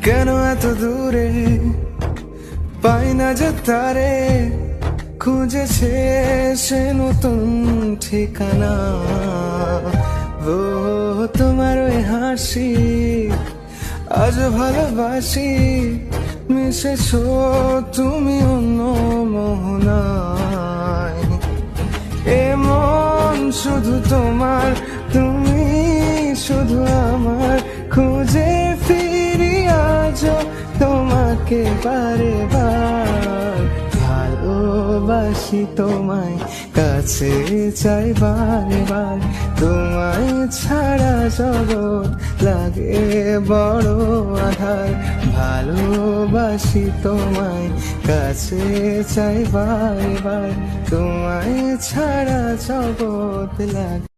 কেন এত দূরে পাই না যে তারে, খুঁজেছে সে নতুন ঠিকানা। ও তোমার ওই হাসি আজ ভালোবাসি, মিশেছো তুমি অন্য মোহনায়। এ মন শুধু তোমার, তুমি শুধু আমার, খুঁজে ফিরি আজও তোমাকে বারে বার। ভালোবাসি তোমায়, কাছে চাই বারে বার, তোমায় ছাড়া জগৎ লাগে বড় আধার। ভালোবাসি তোমায়, কাছে চাই বারে বার, তোমায় ছাড়া জগৎ লাগে।